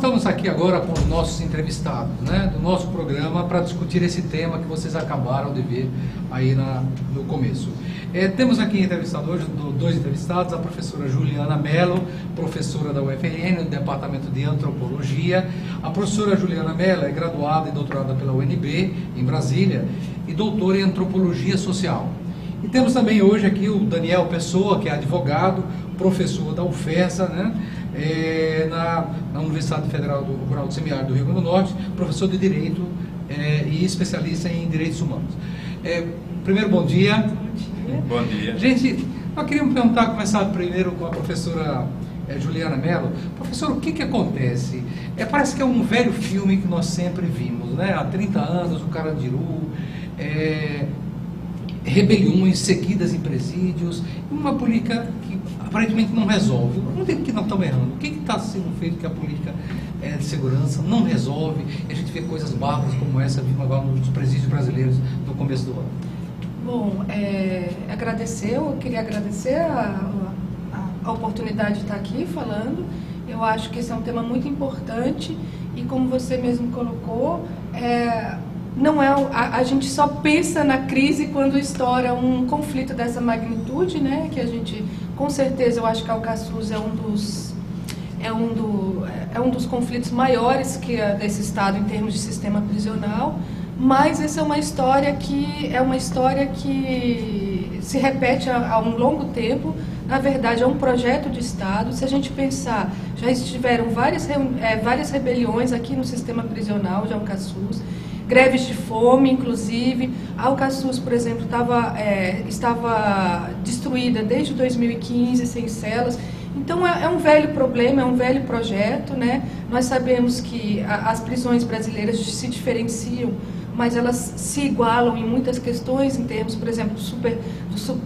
estamos aqui agora com os nossos entrevistados, né, do nosso programa, para discutir esse tema que vocês acabaram de ver aí no começo. Temos aqui entrevistadores, dois entrevistados, a professora Juliana Mello, professora da UFRN, do Departamento de Antropologia. A professora Juliana Mello é graduada e doutorada pela UNB, em Brasília, e doutora em Antropologia Social. E temos também hoje aqui o Daniel Pessoa, que é advogado, professor da UFESA, né, na Universidade Federal Rural do Semiárido do Rio Grande do Norte, professor de Direito e especialista em Direitos Humanos. Primeiro, bom dia. Bom dia. Gente, nós queríamos começar primeiro com a professora Juliana Mello. Professor, o que acontece? Parece que é um velho filme que nós sempre vimos, né? Há 30 anos, o Carandiru, rebeliões seguidas em presídios, uma política que aparentemente não resolve. Onde é que nós estamos errando? O que está sendo feito que a política de segurança não resolve? E a gente vê coisas bárbaras como essa vindo agora nos presídios brasileiros no começo do ano. Bom, eu queria agradecer a oportunidade de estar aqui falando. Eu acho que esse é um tema muito importante e, como você mesmo colocou, não a gente só pensa na crise quando estoura um conflito dessa magnitude, né? Que a gente, com certeza, eu acho que a Alcaçuz é um dos conflitos maiores desse estado em termos de sistema prisional. Mas essa é uma história que se repete há um longo tempo. Na verdade, é um projeto de Estado. Se a gente pensar, já estiveram várias rebeliões aqui no sistema prisional de Alcaçuz, greves de fome, inclusive. A Alcaçuz, por exemplo, estava destruída desde 2015, sem celas. Então, é um velho problema, é um velho projeto, né? Nós sabemos que as prisões brasileiras se diferenciam, mas elas se igualam em muitas questões, em termos, por exemplo,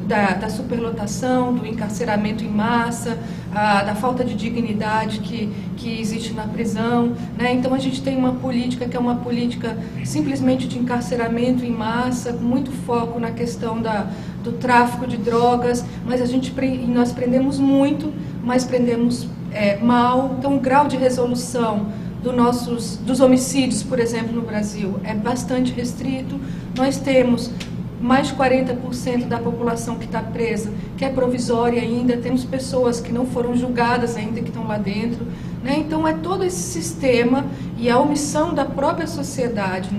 da superlotação, do encarceramento em massa, da falta de dignidade que existe na prisão, né? Então, a gente tem uma política que é uma política simplesmente de encarceramento em massa, com muito foco na questão do tráfico de drogas, mas nós prendemos muito, mas prendemos mal. Então, o grau de resolução dos homicídios, por exemplo, no Brasil, é bastante restrito. Nós temos mais de 40% da população que está presa, que é provisória ainda, temos pessoas que não foram julgadas ainda, que estão lá dentro, né? Então, é todo esse sistema e a omissão da própria sociedade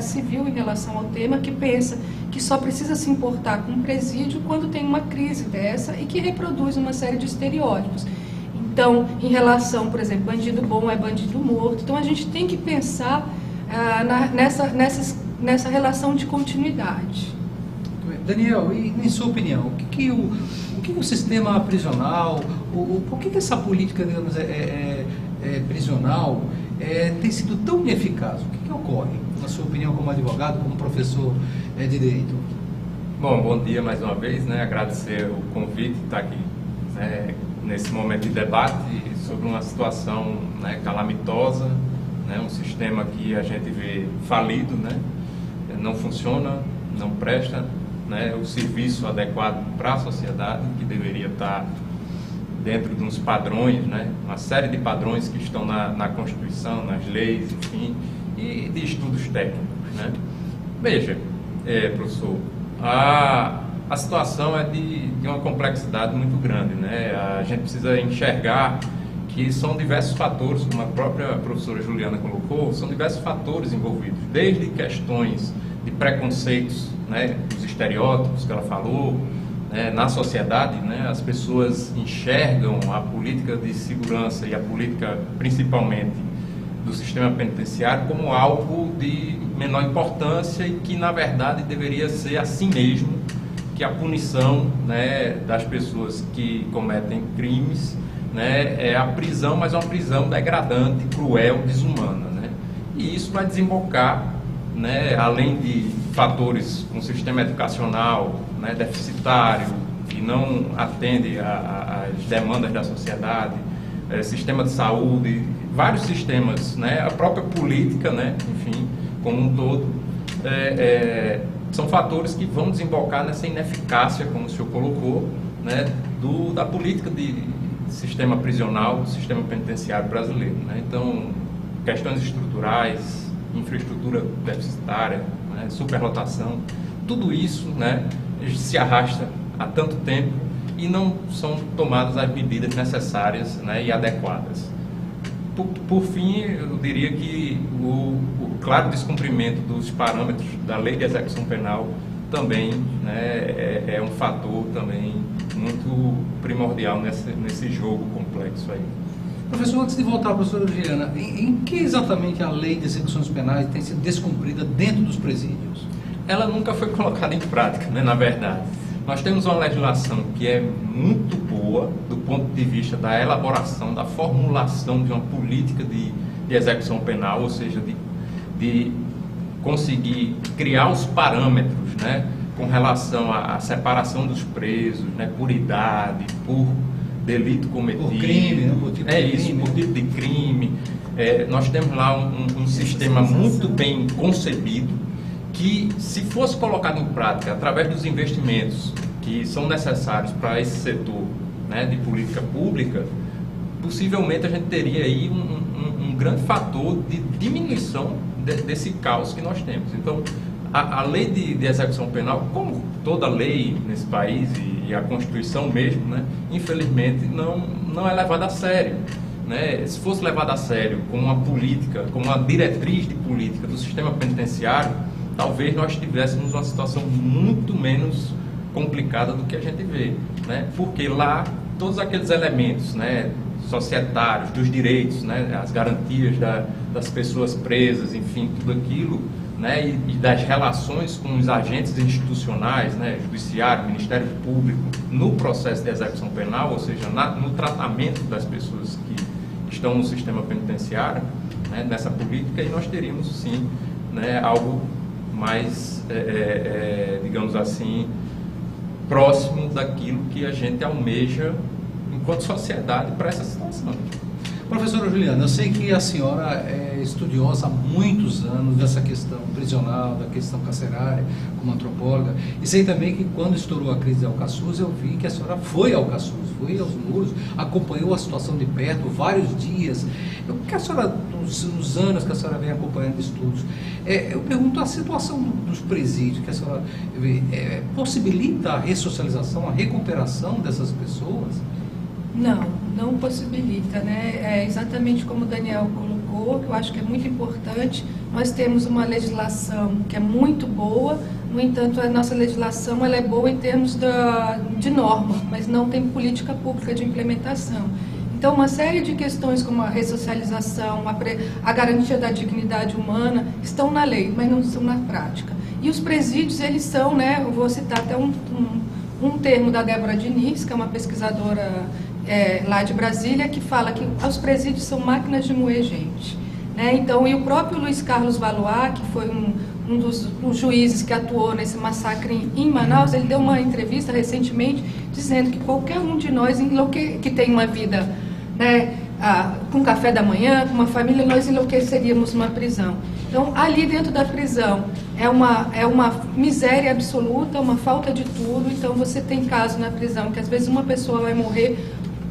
civil em relação ao tema, que pensa que só precisa se importar com um presídio quando tem uma crise dessa e que reproduz uma série de estereótipos. Então, em relação, por exemplo, bandido bom é bandido morto. Então, a gente tem que pensar nessa relação de continuidade. Daniel, e em sua opinião, o que o sistema prisional, por que essa política, digamos, prisional tem sido tão ineficaz? O que ocorre, na sua opinião, como advogado, como professor de Direito? Bom dia mais uma vez, né? Agradecer o convite de estar aqui nesse momento de debate sobre uma situação, né, calamitosa, né? Um sistema que a gente vê falido, né? Não funciona, não presta, né, o serviço adequado para a sociedade, que deveria estar dentro de uns padrões, né, uma série de padrões que estão na Constituição, nas leis, enfim, e de estudos técnicos, né. Veja, professor, a situação é de uma complexidade muito grande, né. A gente precisa enxergar que são diversos fatores, como a própria professora Juliana colocou, são diversos fatores envolvidos, desde questões de preconceitos, né, os estereótipos que ela falou, né, na sociedade, né, as pessoas enxergam a política de segurança e a política, principalmente, do sistema penitenciário como algo de menor importância e que, na verdade, deveria ser assim mesmo, que a punição, né, das pessoas que cometem crimes, né, é a prisão, mas é uma prisão degradante, cruel, desumana, né? E isso vai desembocar, né, além de fatores com sistema educacional, né, deficitário, que não atende às demandas da sociedade, sistema de saúde, vários sistemas, né, a própria política, né, enfim, como um todo, são fatores que vão desembocar nessa ineficácia, como o senhor colocou, né, da política de sistema prisional, do sistema penitenciário brasileiro, né? Então, questões estruturais, infraestrutura deficitária, né, superlotação, tudo isso, né, se arrasta há tanto tempo e não são tomadas as medidas necessárias, né, e adequadas. Por fim, eu diria que o claro descumprimento dos parâmetros da Lei de Execução Penal também, né, é um fator também muito primordial nesse jogo complexo aí. Professor, antes de voltar, professora Juliana, em que exatamente a Lei de Execuções Penais tem sido descumprida dentro dos presídios? Ela nunca foi colocada em prática, né, na verdade. Nós temos uma legislação que é muito boa do ponto de vista da elaboração, da formulação de uma política de execução penal, ou seja, de conseguir criar os parâmetros, né, com relação à separação dos presos, né, por idade, por delito cometido. Por crime, né, por tipo de crime. Isso, por tipo de crime. Nós temos lá um sistema muito bem concebido, que, se fosse colocado em prática através dos investimentos que são necessários para esse setor, né, de política pública, possivelmente a gente teria aí um grande fator de diminuição desse caos que nós temos. Então, a lei de execução penal, como toda lei nesse país e a Constituição mesmo, né, infelizmente não é levada a sério. Né? Se fosse levada a sério como uma política, como uma diretriz de política do sistema penitenciário, talvez nós tivéssemos uma situação muito menos complicada do que a gente vê, né? Porque lá todos aqueles elementos, né, societários, dos direitos, né, as garantias das pessoas presas, enfim, tudo aquilo, né, e das relações com os agentes institucionais, né, judiciário, Ministério Público, no processo de execução penal, ou seja, no tratamento das pessoas que estão no sistema penitenciário, né, nessa política, e nós teríamos sim, né, algo mais, digamos assim, próximo daquilo que a gente almeja enquanto sociedade para essa situação. Professora Juliana, eu sei que a senhora é estudiosa há muitos anos dessa questão prisional, da questão carcerária, como antropóloga, e sei também que quando estourou a crise de Alcaçuz, eu vi que a senhora foi a Alcaçuz, foi aos muros, acompanhou a situação de perto, vários dias. O que a senhora, nos anos que a senhora vem acompanhando estudos, eu pergunto, a situação dos presídios que a senhora vê, possibilita a ressocialização, a recuperação dessas pessoas? Não possibilita, né? É exatamente como o Daniel colocou, que eu acho que é muito importante. Nós temos uma legislação que é muito boa, no entanto, a nossa legislação ela é boa em termos de norma, mas não tem política pública de implementação. Então, uma série de questões como a ressocialização, a garantia da dignidade humana, estão na lei, mas não estão na prática. E os presídios, eles são, né? Eu vou citar até um termo da Débora Diniz, que é uma pesquisadora lá de Brasília, que fala que os presídios são máquinas de moer gente, né? Então, e o próprio Luiz Carlos Valois, que foi um dos juízes que atuou nesse massacre em Manaus, ele deu uma entrevista recentemente dizendo que qualquer um de nós que tem uma vida, né, com café da manhã, com uma família, nós enlouqueceríamos numa prisão. Então, ali dentro da prisão é uma miséria absoluta, uma falta de tudo. Então, você tem casos na prisão que às vezes uma pessoa vai morrer,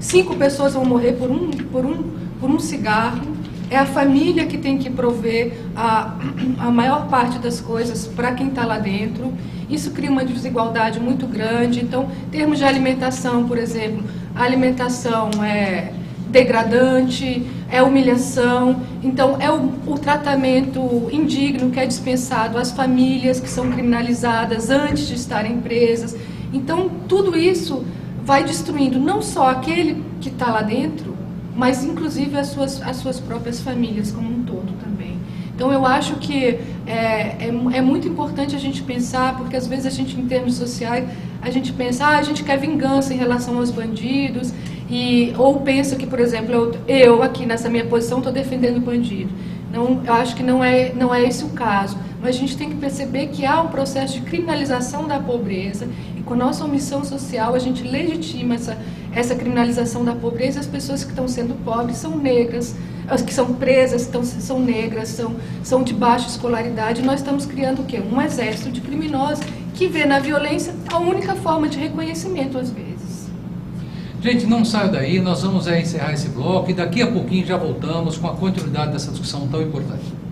5 pessoas vão morrer por um cigarro. É a família que tem que prover a maior parte das coisas para quem está lá dentro. Isso cria uma desigualdade muito grande. Então, em termos de alimentação, por exemplo, a alimentação é degradante, é humilhação. Então, é o tratamento indigno que é dispensado às famílias que são criminalizadas antes de estarem presas. Então, tudo isso vai destruindo não só aquele que está lá dentro, mas inclusive as suas próprias famílias como um todo também. Então, eu acho que é muito importante a gente pensar, porque às vezes a gente, em termos sociais, a gente pensa, a gente quer vingança em relação aos bandidos, ou pensa que, por exemplo, eu aqui nessa minha posição estou defendendo o bandido. Não, eu acho que não é esse o caso, mas a gente tem que perceber que há um processo de criminalização da pobreza, e com a nossa omissão social a gente legitima essa criminalização da pobreza. As pessoas que estão sendo pobres são negras, as que são presas são negras, são de baixa escolaridade. Nós estamos criando o quê? Um exército de criminosos que vê na violência a única forma de reconhecimento, às vezes. Gente, não saia daí, nós vamos encerrar esse bloco e daqui a pouquinho já voltamos com a continuidade dessa discussão tão importante.